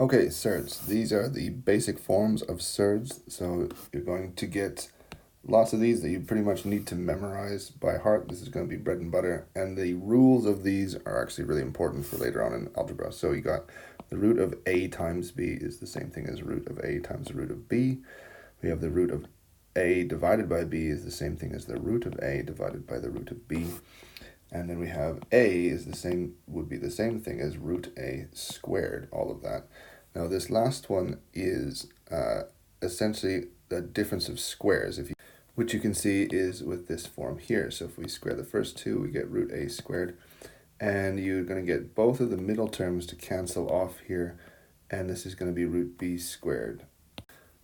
Okay, surds. These are the basic forms of surds. So you're going to get lots of these that you pretty much need to memorize by heart. This is going to be bread and butter. And the rules of these are actually really important for later on in algebra. So you got the root of a times b is the same thing as root of a times the root of b. We have the root of a divided by b is the same thing as the root of a divided by the root of b. And then we have a is would be the same thing as root a squared, all of that. Now this last one is essentially the difference of squares, which you can see is with this form here. So if we square the first two, we get root a squared. And you're going to get both of the middle terms to cancel off here. And this is going to be root b squared.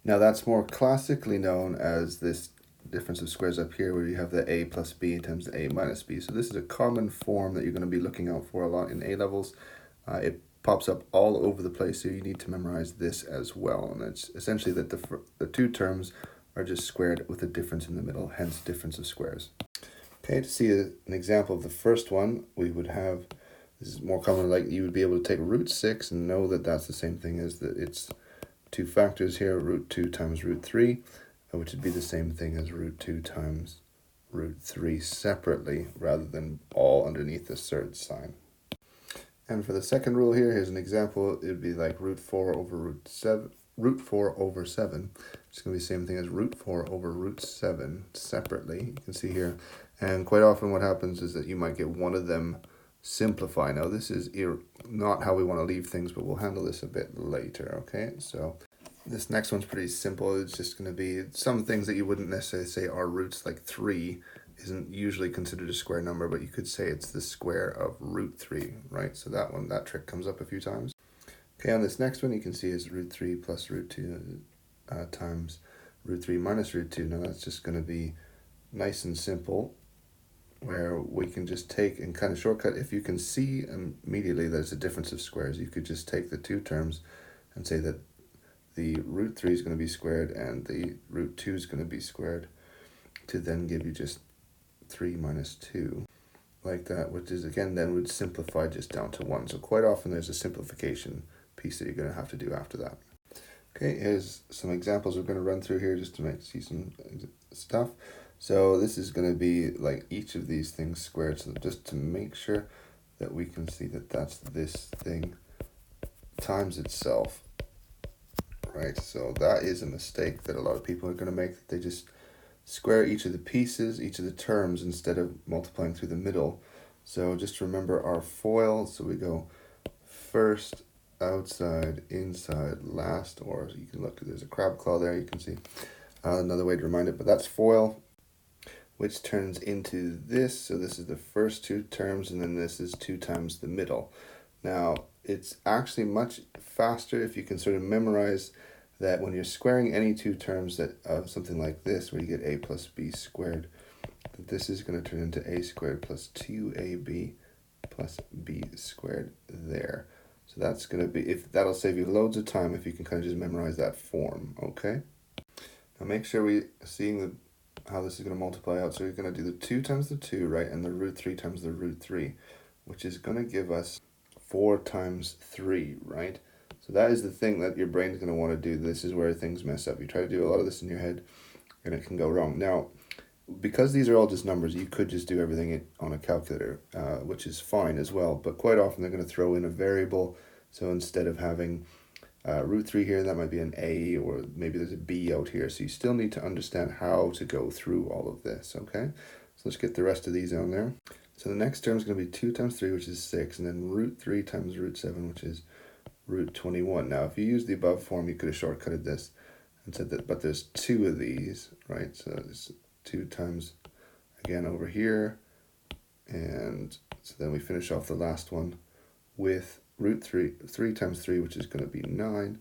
Now that's more classically known as this difference of squares up here, where you have the a plus b times the a minus b. So this is a common form that you're going to be looking out for a lot in A levels. It pops up all over the place, so you need to memorize this as well. And it's essentially that the two terms are just squared with a difference in the middle, hence difference of squares. Okay, to see an example of the first one, we would have, this is more common, like you would be able to take root 6 and know that that's the same thing as that it's two factors here, root 2 times root 3, which would be the same thing as root 2 times root 3 separately, rather than all underneath the surd sign. And for the second rule here, here's an example. It would be like root 4 over root 4 over 7. It's going to be the same thing as root 4 over root 7 separately. You can see here. And quite often what happens is that you might get one of them simplify. Now this is not how we want to leave things, but we'll handle this a bit later, okay? So this next one's pretty simple. It's just going to be some things that you wouldn't necessarily say are roots, like 3 isn't usually considered a square number, but you could say it's the square of root 3, right? So that trick comes up a few times. Okay, on this next one, you can see is root 3 plus root 2 times root 3 minus root 2. Now that's just going to be nice and simple, where we can just take and kind of shortcut. If you can see immediately there's a difference of squares, you could just take the two terms and say that the root 3 is going to be squared and the root 2 is going to be squared, to then give you just 3 minus 2, like that, which is again then would simplify just down to 1. So quite often there's a simplification piece that you're going to have to do after that. Okay, here's some examples we're going to run through here just to see some stuff. So this is going to be like each of these things squared, so just to make sure that we can see that that's this thing times itself, right? So that is a mistake that a lot of people are going to make. They just square each of the pieces, each of the terms, instead of multiplying through the middle. So just remember our FOIL. So we go first, outside, inside, last, or you can look, there's a crab claw there, you can see another way to remind it, but that's FOIL, which turns into this. So this is the first two terms, and then this is 2 times the middle. Now, it's actually much faster if you can sort of memorize that when you're squaring any two terms that of something like this, where you get a plus b squared, that this is going to turn into a squared plus 2ab plus b squared there. So that's going to be, that'll save you loads of time if you can kind of just memorize that form, okay? Now make sure we seeing how this is going to multiply out. So you're going to do the 2 times the 2, right, and the root 3 times the root 3, which is going to give us 4 times 3, right? So that is the thing that your brain is going to want to do. This is where things mess up. You try to do a lot of this in your head, and it can go wrong. Now, because these are all just numbers, you could just do everything on a calculator, which is fine as well. But quite often they're going to throw in a variable. So instead of having root 3 here, that might be an a, or maybe there's a b out here. So you still need to understand how to go through all of this, okay? So let's get the rest of these on there. So the next term is going to be 2 times 3, which is 6, and then root 3 times root 7, which is root 21. Now, if you use the above form, you could have shortcutted this and said that, but there's 2 of these, right? So it's 2 times, again, over here. And so then we finish off the last one with root 3 times 3, which is going to be 9,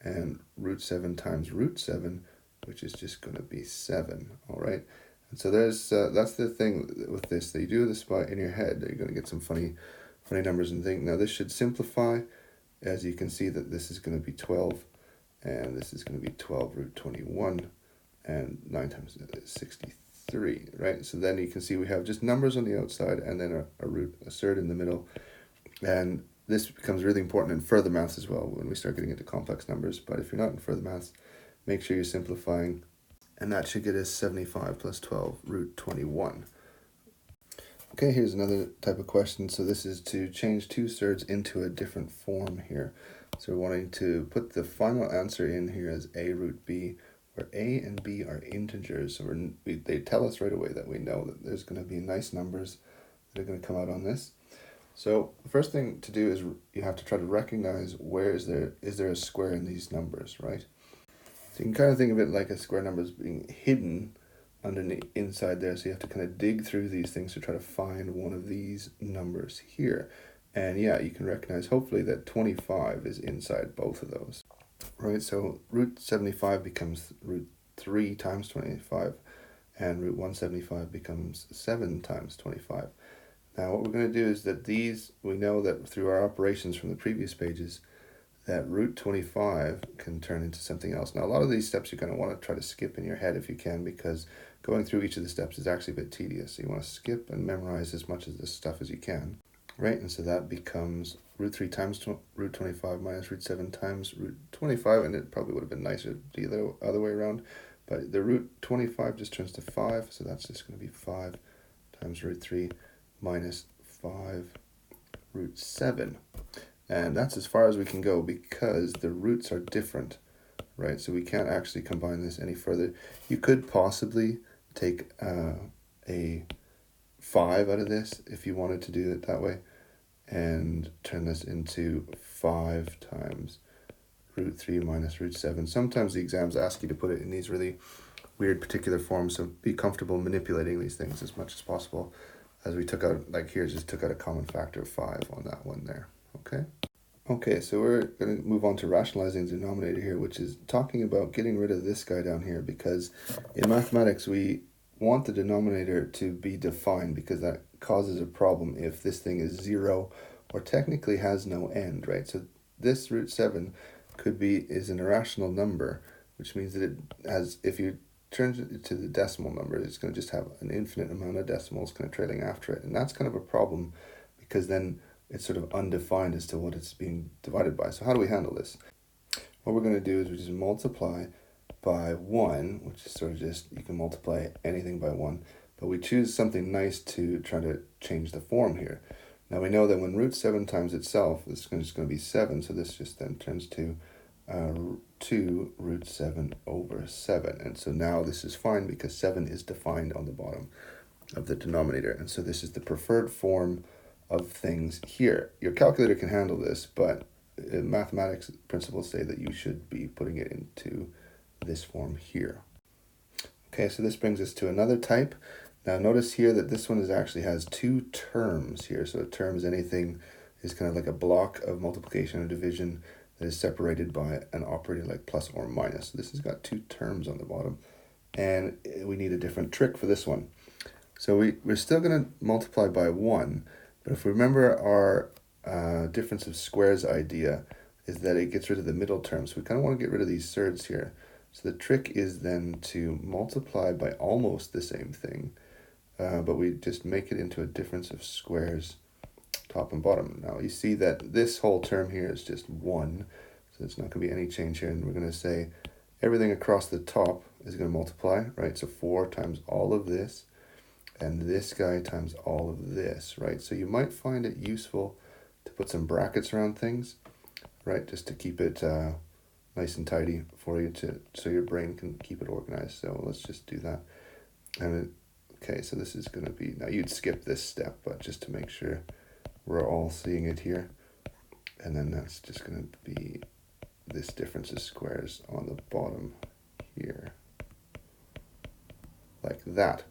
and root 7 times root 7, which is just going to be 7, all right? And so there's that's the thing with this, that you do this in your head, you're going to get some funny numbers and things. Now this should simplify, as you can see that this is going to be 12, and this is going to be 12 root 21, and 9 times 63, right? So then you can see we have just numbers on the outside, and then a surd in the middle. And this becomes really important in further maths as well when we start getting into complex numbers. But if you're not in further maths, make sure you're simplifying. And that should get us 75 plus 12 root 21. Okay, here's another type of question. So this is to change two surds into a different form here. So we're wanting to put the final answer in here as a root b, where a and b are integers. So they tell us right away that we know that there's going to be nice numbers that are going to come out on this. So the first thing to do is you have to try to recognize where is there a square in these numbers, right? So you can kind of think of it like a square number as being hidden underneath inside there, so you have to kind of dig through these things to try to find one of these numbers here. And yeah, you can recognize hopefully that 25 is inside both of those, right? So root 75 becomes root 3 times 25, and root 175 becomes 7 times 25. Now what we're going to do is that these, we know that through our operations from the previous pages, that root 25 can turn into something else. Now a lot of these steps you're going to want to try to skip in your head if you can, because going through each of the steps is actually a bit tedious. So you want to skip and memorize as much of this stuff as you can, right? And so that becomes root 3 times root 25 minus root 7 times root 25, and it probably would have been nicer the other way around, but the root 25 just turns to 5, so that's just going to be 5 times root 3 minus 5 root 7. And that's as far as we can go because the roots are different, right? So we can't actually combine this any further. You could possibly take a 5 out of this if you wanted to do it that way and turn this into 5 times root 3 minus root 7. Sometimes the exams ask you to put it in these really weird particular forms, so be comfortable manipulating these things as much as possible. As we took out, like here, just took out a common factor of 5 on that one there. Okay, so we're going to move on to rationalizing the denominator here, which is talking about getting rid of this guy down here, because in mathematics we want the denominator to be defined, because that causes a problem if this thing is 0 or technically has no end, right? So this root 7 is an irrational number, which means that it has, if you turn it to the decimal number, it's going to just have an infinite amount of decimals kind of trailing after it, and that's kind of a problem because then it's sort of undefined as to what it's being divided by. So how do we handle this? What we're going to do is we just multiply by 1, which is sort of just, you can multiply anything by 1, but we choose something nice to try to change the form here. Now we know that when root 7 times itself, this is just going to be 7, so this just then turns to 2 root 7 over 7. And so now this is fine because 7 is defined on the bottom of the denominator. And so this is the preferred form of things here. Your calculator can handle this, but mathematics principles say that you should be putting it into this form here. Okay, so this brings us to another type. Now notice here that this one actually has 2 terms here. So a term is anything is kind of like a block of multiplication or division that is separated by an operator like plus or minus. So this has got 2 terms on the bottom, and we need a different trick for this one. So we're still going to multiply by 1, but if we remember our difference of squares idea is that it gets rid of the middle term. So we kind of want to get rid of these surds here. So the trick is then to multiply by almost the same thing, but we just make it into a difference of squares, top and bottom. Now you see that this whole term here is just 1, so it's not going to be any change here. And we're going to say everything across the top is going to multiply, right? So 4 times all of this, and this guy times all of this, right? So you might find it useful to put some brackets around things, right? Just to keep it nice and tidy for you, so your brain can keep it organized. So let's just do that. And okay, so this is going to be, now you'd skip this step, but just to make sure we're all seeing it here. And then that's just going to be this difference of squares on the bottom here, like that.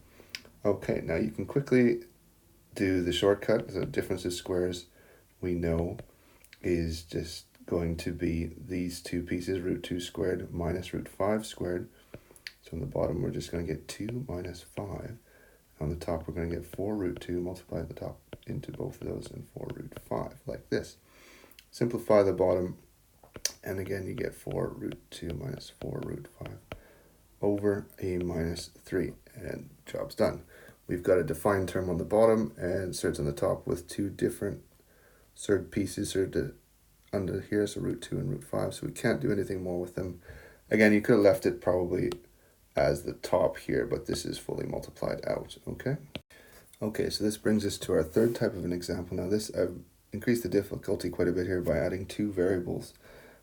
Okay, now you can quickly do the shortcut. The difference of squares we know is just going to be these 2 pieces, root 2 squared minus root 5 squared. So on the bottom we're just going to get 2 minus 5. On the top we're going to get 4 root 2, multiply the top into both of those, and 4 root 5, like this. Simplify the bottom, and again you get 4 root 2 minus 4 root 5 over a minus 3, and job's done. We've got a defined term on the bottom and surds on the top with 2 different surd pieces are under here, so root 2 and root 5, so we can't do anything more with them. Again, you could have left it probably as the top here, but this is fully multiplied out, okay? Okay, so this brings us to our third type of an example. Now this, I've increased the difficulty quite a bit here by adding 2 variables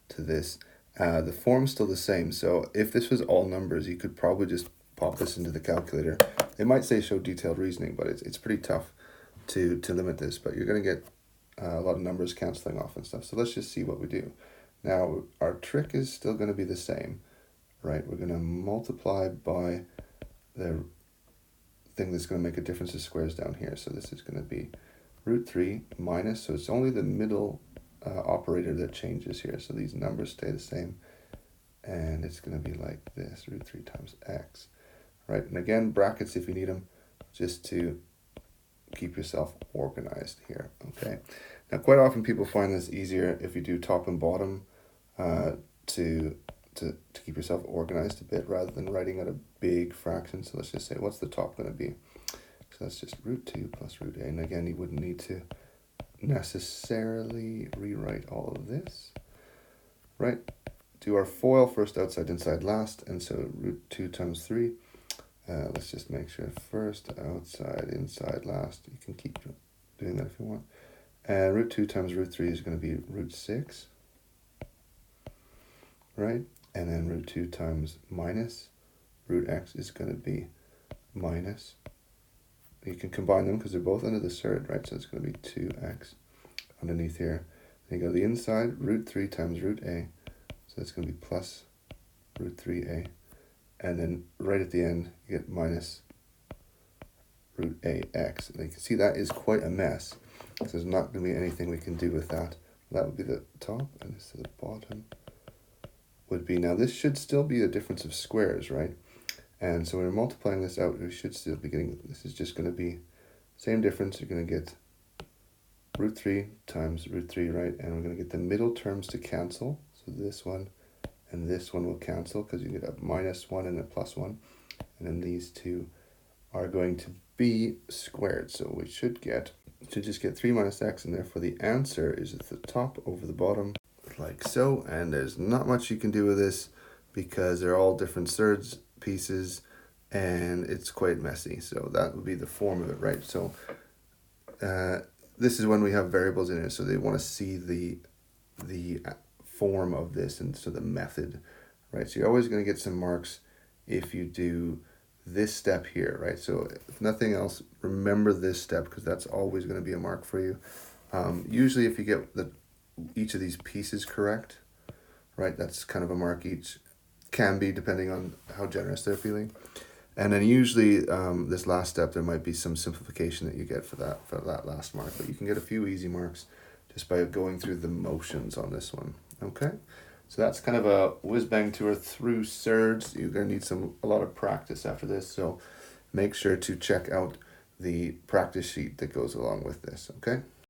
to this. The form's still the same, so if this was all numbers, you could probably just pop this into the calculator. It might say show detailed reasoning, but it's pretty tough to limit this, but you're going to get a lot of numbers canceling off and stuff. So let's just see what we do. Now, our trick is still going to be the same, right? We're going to multiply by the thing that's going to make a difference of squares down here. So this is going to be root 3 minus, so it's only the middle operator that changes here. So these numbers stay the same. And it's going to be like this, root 3 times x, right? And again, brackets if you need them, just to keep yourself organized here, okay? Now, quite often people find this easier if you do top and bottom to keep yourself organized a bit rather than writing out a big fraction. So let's just say, what's the top going to be? So that's just root 2 plus root a. And again, you wouldn't need to necessarily rewrite all of this, right? Do our FOIL first, outside, inside, last. And so root 2 times 3. Let's just make sure first, outside, inside, last. You can keep doing that if you want. And root 2 times root 3 is going to be root 6, right? And then root 2 times minus root x is going to be minus. You can combine them because they're both under the surd, right? So it's going to be 2x underneath here. Then you go to the inside, root 3 times root a. So that's going to be plus root 3a. And then right at the end, you get minus root ax. And you can see that is quite a mess. So there's not going to be anything we can do with that. That would be the top, and this to the bottom would be, now this should still be a difference of squares, right? And so when we're multiplying this out, we should still be getting, this is just going to be same difference. You're going to get root 3 times root 3, right? And we're going to get the middle terms to cancel. So this one and this one will cancel because you get a minus 1 and a plus 1. And then these two are going to be squared. So we should just get 3 minus x, and therefore the answer is at the top over the bottom, like so. And there's not much you can do with this because they're all different surds pieces and it's quite messy. So that would be the form of it, right? So this is when we have variables in it, so they want to see the form of this, and so the method, right? So you're always going to get some marks if you do this step here, right? So if nothing else, remember this step because that's always going to be a mark for you. Usually if you get each of these pieces correct, right, that's kind of a mark each. Can be depending on how generous they're feeling. And then usually this last step, there might be some simplification that you get for that last mark, but you can get a few easy marks just by going through the motions on this one. Okay, so that's kind of a whiz-bang tour through surds. You're going to need a lot of practice after this, so make sure to check out the practice sheet that goes along with this, okay?